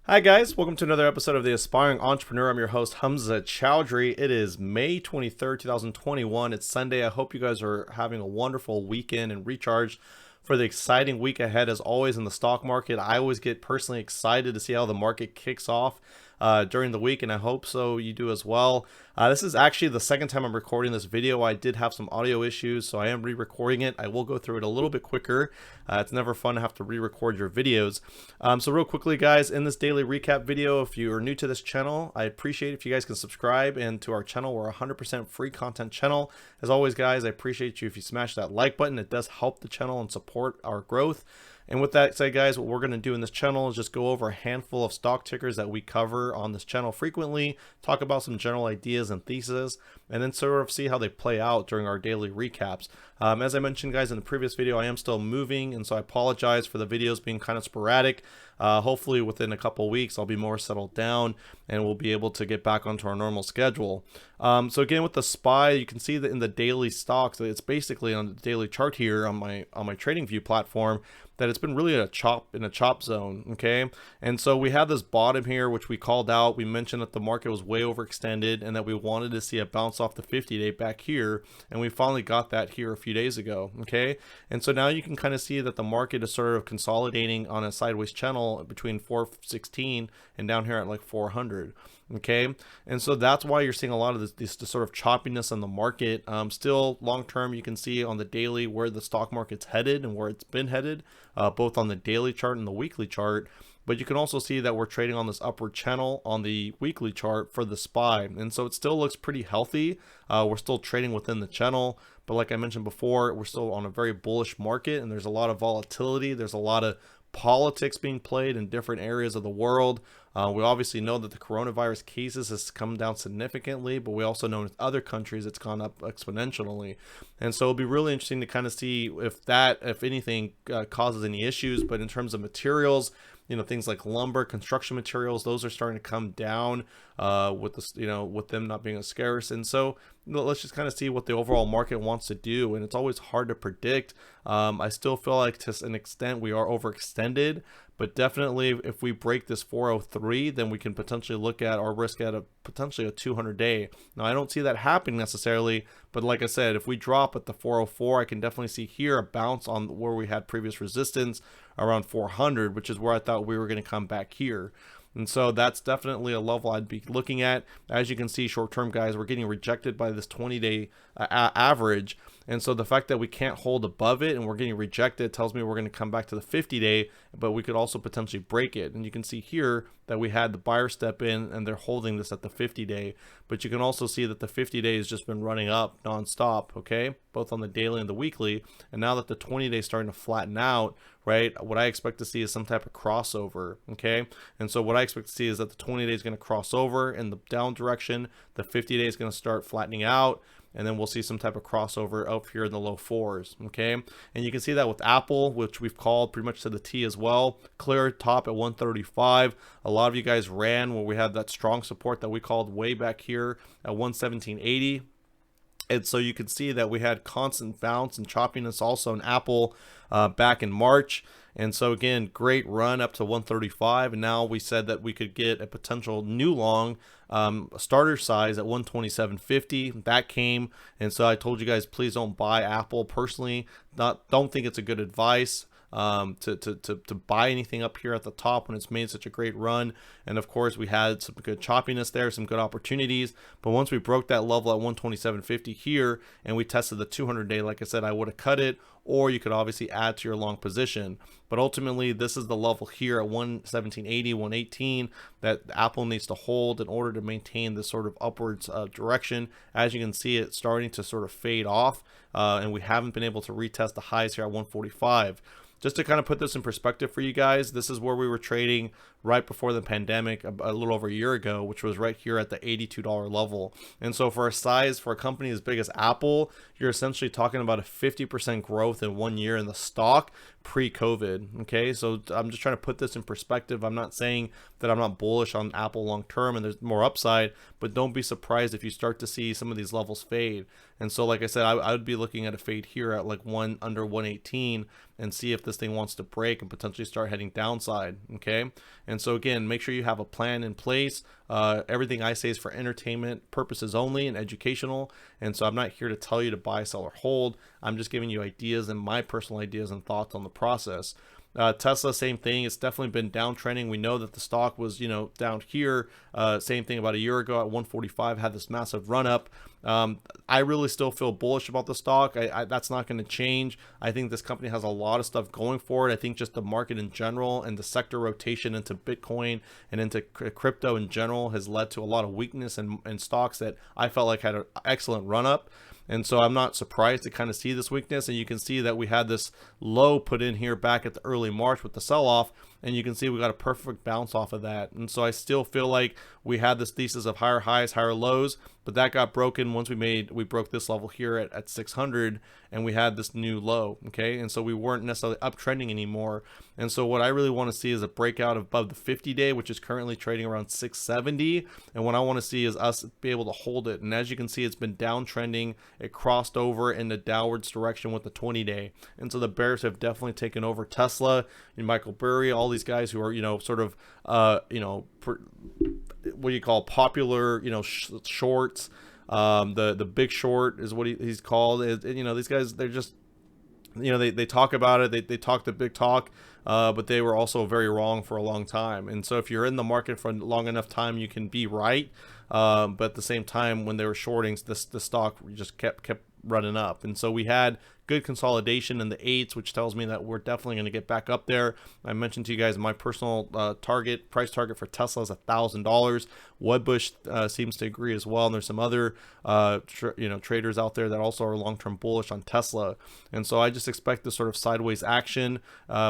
Hi guys, welcome to another episode of The Aspiring Entrepreneur. I'm your host Hamza Chowdhury. It is May 23rd, 2021. It's Sunday. I hope you guys are having a wonderful weekend and recharged for the exciting week ahead. As always in the stock market, I always get personally excited to see how the market kicks off during the week, and I hope so you do as well. This is actually the second time I'm recording this video. I did have some audio issues, so I am re-recording it. I will go through it a little bit quicker. It's never fun to have to re-record your videos. So real quickly, guys, in this daily recap video, if you are new to this channel, I appreciate if you guys can subscribe, and to our channel, we're a 100% free content channel. As always, guys, I appreciate you if you smash that like button. It does help the channel and support our growth. And with that said, guys, what we're going to do in this channel is just go over a handful of stock tickers that we cover on this channel frequently, talk about some general ideas and theses, and then sort of see how they play out during our daily recaps. As I mentioned, guys, in the previous video, I am still moving, and so I apologize for the videos being kind of sporadic. Hopefully within a couple weeks, I'll be more settled down and we'll be able to get back onto our normal schedule. So again, with the SPY, you can see that in the daily stocks, it's basically on the daily chart here on my TradingView platform, that it's been really in a chop zone. Okay, and so we have this bottom here, which we called out. We mentioned that the market was way overextended and that we wanted to see a bounce off the 50-day back here, and we finally got that here a few days ago. Okay, and so now you can kind of see that the market is sort of consolidating on a sideways channel between 416 and down here at like 400. Okay, and so that's why you're seeing a lot of this sort of choppiness in the market. Still long term, you can see on the daily where the stock market's headed and where it's been headed, both on the daily chart and the weekly chart. But you can also see that we're trading on this upward channel on the weekly chart for the SPY, and so it still looks pretty healthy. We're still trading within the channel, but like I mentioned before, we're still on a very bullish market, and there's a lot of volatility. There's a lot of politics being played in different areas of the world. We obviously know that the coronavirus cases has come down significantly, but we also know in other countries it's gone up exponentially. And so it'll be really interesting to kind of see if anything, causes any issues. But in terms of materials, things like lumber, construction materials, those are starting to come down with this, with them not being as scarce. And so let's just kind of see what the overall market wants to do. And it's always hard to predict. I still feel like to an extent we are overextended, but definitely if we break this 403, then we can potentially look at our risk at potentially a 200-day. Now, I don't see that happening necessarily, but like I said, if we drop at the 404, I can definitely see here a bounce on where we had previous resistance around 400, which is where I thought we were going to come back here. And so that's definitely a level I'd be looking at. As you can see, short term, guys, we're getting rejected by this 20-day average. And so the fact that we can't hold above it and we're getting rejected tells me we're going to come back to the 50-day, but we could also potentially break it. And you can see here that we had the buyer step in and they're holding this at the 50-day. But you can also see that the 50-day has just been running up nonstop, okay, both on the daily and the weekly. And now that the 20-day is starting to flatten out, right, what I expect to see is some type of crossover, okay? And so what I expect to see is that the 20-day is going to cross over in the down direction, the 50-day is going to start flattening out, and then we'll see some type of crossover up here in the low fours, okay? And you can see that with Apple, which we've called pretty much to the T as well. Clear top at 135. A lot of you guys ran where we had that strong support that we called way back here at 117.80. And so you can see that we had constant bounce and choppiness also in Apple back in March. And so again, great run up to 135. And now we said that we could get a potential new long starter size at 127.50. That came. And so I told you guys, please don't buy Apple. Personally, don't think it's a good advice to buy anything up here at the top when it's made such a great run. And of course we had some good choppiness there, some good opportunities, but once we broke that level at 127.50 here and we tested the 200-day, like I said, I would have cut it, or you could obviously add to your long position. But ultimately this is the level here at 117.80, 118 that Apple needs to hold in order to maintain this sort of upwards direction. As you can see, it's starting to sort of fade off, and we haven't been able to retest the highs here at 145. Just to kind of put this in perspective for you guys, this is where we were trading right before the pandemic a little over a year ago, which was right here at the $82 level. And so for a company as big as Apple, you're essentially talking about a 50% growth in 1 year in the stock. pre-COVID. Okay, so I'm just trying to put this in perspective. I'm not saying that I'm not bullish on Apple long term and there's more upside, but don't be surprised if you start to see some of these levels fade. And so like I said, I would be looking at a fade here at like under 118 and see if this thing wants to break and potentially start heading downside. Okay, and so again, make sure you have a plan in place. Everything I say is for entertainment purposes only and educational, and so I'm not here to tell you to buy, sell, or hold. I'm just giving you ideas and my personal ideas and thoughts on the process. Tesla, same thing. It's definitely been downtrending. We know that the stock was, down here. Same thing about a year ago at 145, had this massive run up. I really still feel bullish about the stock. That's not going to change. I think this company has a lot of stuff going for it. I think just the market in general and the sector rotation into Bitcoin and into crypto in general has led to a lot of weakness in stocks that I felt like had an excellent run up. And so I'm not surprised to kind of see this weakness. And you can see that we had this low put in here back at the early March with the sell-off. And you can see we got a perfect bounce off of that. And so I still feel like we had this thesis of higher highs, higher lows, but that got broken once we broke this level here at 600 and we had this new low. Okay, and so we weren't necessarily uptrending anymore. And so what I really want to see is a breakout above the 50-day, which is currently trading around 670. And what I want to see is us be able to hold it. And as you can see, it's been downtrending. It crossed over in the downwards direction with the 20-day. And so the bears have definitely taken over Tesla and Michael Burry, all these guys who are, sort of, what do you call popular, shorts. The big short is what he's called. These guys, they're just, they talk about it. They talk the big talk, but they were also very wrong for a long time. And so if you're in the market for a long enough time, you can be right. But at the same time, when they were shorting, the stock just kept running up. And so we had good consolidation in the 8s, which tells me that we're definitely going to get back up there. I mentioned to you guys my personal price target for Tesla is $1,000. Wedbush seems to agree as well, and there's some other traders out there that also are long-term bullish on Tesla. And so I just expect this sort of sideways action,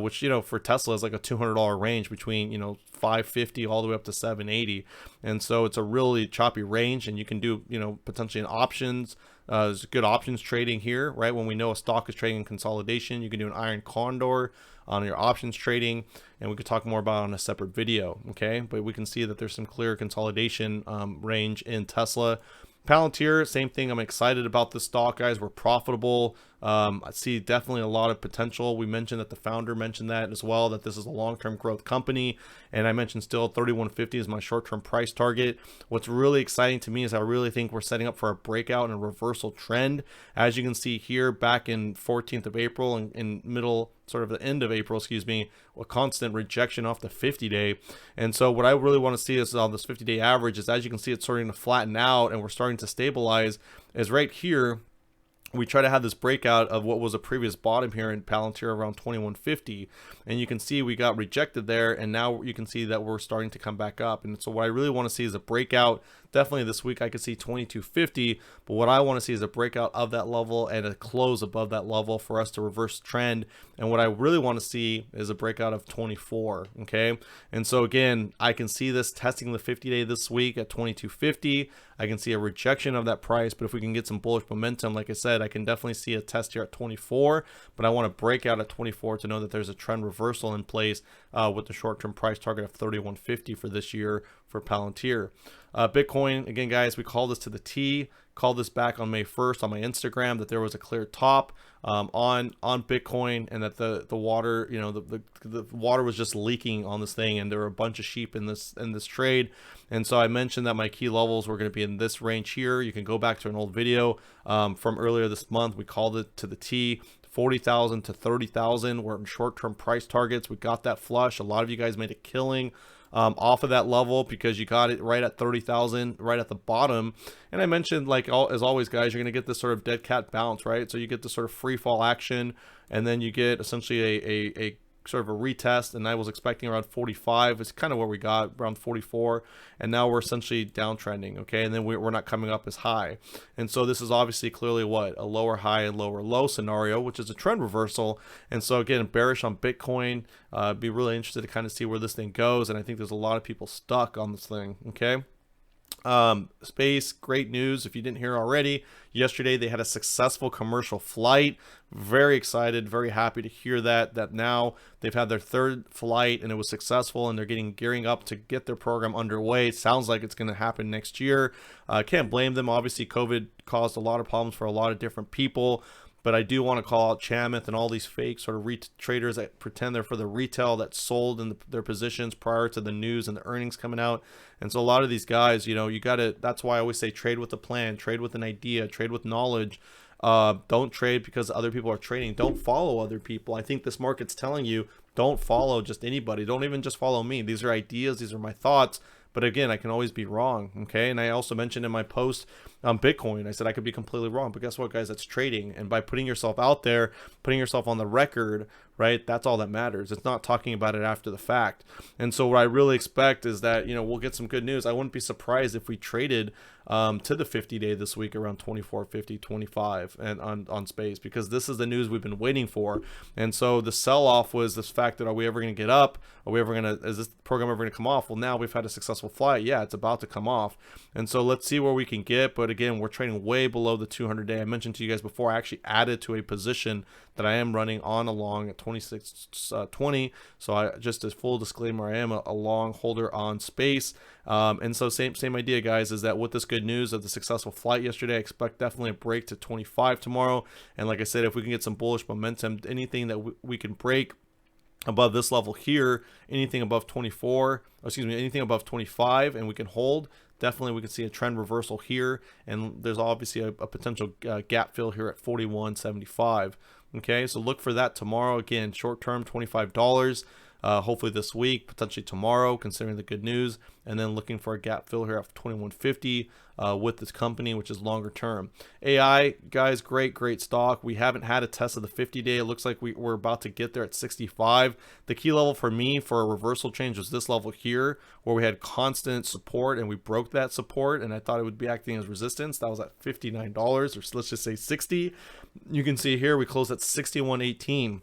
which for Tesla is like a $200 range between $550 all the way up to $780. And so it's a really choppy range, and you can do potentially in options. There's good options trading here, right? When we know a stock is trading in consolidation, you can do an iron condor on your options trading, and we could talk more about it on a separate video. Okay, but we can see that there's some clear consolidation range in Tesla. Palantir, same thing. I'm excited about this stock, guys. We're profitable. I see definitely a lot of potential. We mentioned that the founder mentioned that as well, that this is a long-term growth company. And I mentioned still 3150 is my short-term price target. What's really exciting to me is I really think we're setting up for a breakout and a reversal trend. As you can see here, back in 14th of April and in sort of the end of April, a constant rejection off the 50-day. And so what I really want to see is on this 50-day average is, as you can see, it's starting to flatten out and we're starting to stabilize, is right here. We try to have this breakout of what was a previous bottom here in Palantir around 2150, and you can see we got rejected there, and now you can see that we're starting to come back up. And so what I really want to see is a breakout. Definitely this week I could see 2250, but what I want to see is a breakout of that level and a close above that level for us to reverse trend. And what I really want to see is a breakout of 24. Okay, and so again, I can see this testing the 50-day this week at 2250. I can see a rejection of that price, but if we can get some bullish momentum, like I said, I can definitely see a test here at 24, but I want to break out at 24 to know that there's a trend reversal in place with the short-term price target of 3150 for this year for Palantir. Bitcoin, again, guys, we call this to the T. Called this back on May 1st on my Instagram that there was a clear top on Bitcoin, and that the water, the water was just leaking on this thing, and there were a bunch of sheep in this trade. And so I mentioned that my key levels were going to be in this range here. You can go back to an old video from earlier this month. We called it to the T. 40,000 to 30,000 were in short-term price targets. We got that flush. A lot of you guys made a killing off of that level because you got it right at 30,000, right at the bottom. And I mentioned, as always, guys, you're going to get this sort of dead cat bounce, right? So you get this sort of free fall action, and then you get essentially a sort of a retest, and I was expecting around 45. It's kind of where we got, around 44, and now we're essentially downtrending. Okay, and then we're not coming up as high. And so this is obviously clearly what a lower high and lower low scenario, which is a trend reversal. And so again, bearish on Bitcoin. Be really interested to kind of see where this thing goes, and I think there's a lot of people stuck on this thing. Okay, Space, great news. If you didn't hear already, yesterday they had a successful commercial flight. Very excited, very happy to hear that now they've had their third flight and it was successful, and they're gearing up to get their program underway. It sounds like it's going to happen next year. Can't blame them. Obviously, COVID caused a lot of problems for a lot of different people. But I do want to call out Chamath and all these fake sort of traders that pretend they're for the retail that sold in their positions prior to the news and the earnings coming out. And so a lot of these guys, you know, you got to, that's why I always say trade with a plan, trade with an idea, trade with knowledge. Don't trade because other people are trading. Don't follow other people. I think this market's telling you, don't follow just anybody. Don't even just follow me. These are ideas. These are my thoughts. But again, I can always be wrong, okay? And I also mentioned in my post on Bitcoin, I said I could be completely wrong. But guess what, guys? That's trading. And by putting yourself out there, putting yourself on the record, right, that's all that matters. It's not talking about it after the fact. And so what I really expect is that, you know, we'll get some good news. I wouldn't be surprised if we traded to the 50-day this week around 24.50, 25 and on Space, because this is the news we've been waiting for. And so the sell-off was this fact that, are we ever going to get up? Are we ever going to, is this program ever going to come off? Well, now we've had a successful flight. Yeah, it's about to come off. And so let's see where we can get. But again, we're trading way below the 200-day. I mentioned to you guys before, I actually added to a position that I am running on a long at 26.20. So I, just as full disclaimer, I am a long holder on Space. And so same idea, guys, is that with this good news of the successful flight yesterday, I expect definitely a break to 25 tomorrow. And like I said, if we can get some bullish momentum, anything that we can break above this level here, anything above 24, excuse me, anything above 25, and we can hold, definitely we can see a trend reversal here. And there's obviously a potential gap fill here at 41.75. Okay, so look for that tomorrow. Again, short term, $25. Hopefully this week, potentially tomorrow, considering the good news, and then looking for a gap fill here at 21.50 with this company, which is longer term. AI, guys, great stock. We haven't had a test of the 50-day. It looks like we're about to get there at 65. The key level for me for a reversal change was this level here, where we had constant support and we broke that support, and I thought it would be acting as resistance. That was at $59, or let's just say 60. You can see here we closed at 61.18.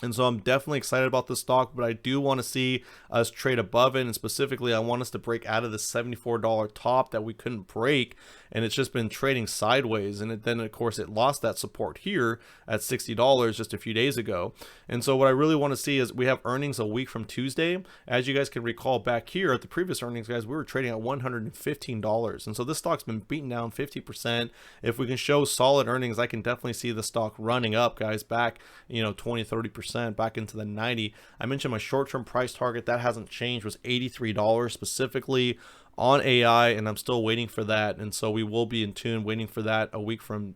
And so I'm definitely excited about this stock, but I do want to see us trade above it. And specifically, I want us to break out of the $74 top that we couldn't break. And it's just been trading sideways. And then, of course, it lost that support here at $60 just a few days ago. And so what I really want to see is we have earnings a week from Tuesday. As you guys can recall back here at the previous earnings, guys, we were trading at $115. And so this stock's been beaten down 50%. If we can show solid earnings, I can definitely see the stock running up, guys, back, you know, 20, 30%. Back into the 90. I mentioned my short-term price target, that hasn't changed, was $83 specifically on AI, and I'm still waiting for that. And so we will be in tune waiting for that a week from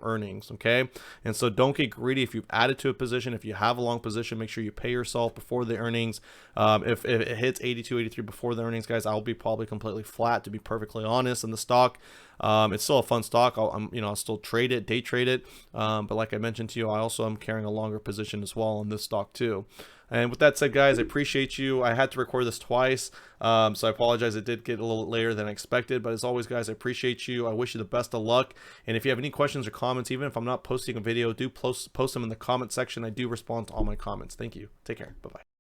earnings. Okay, and so don't get greedy. If you've added to a position, if you have a long position, make sure you pay yourself before the earnings. If it hits 82, 83 before the earnings, guys, I'll be probably completely flat, to be perfectly honest, in the stock. It's still a fun stock. I'll still trade it, day trade it. But like I mentioned to you, I also am carrying a longer position as well on this stock too. And with that said, guys, I appreciate you. I had to record this twice, so I apologize. It did get a little later than I expected. But as always, guys, I appreciate you. I wish you the best of luck. And if you have any questions or comments, even if I'm not posting a video, do post them in the comment section. I do respond to all my comments. Thank you. Take care. Bye-bye.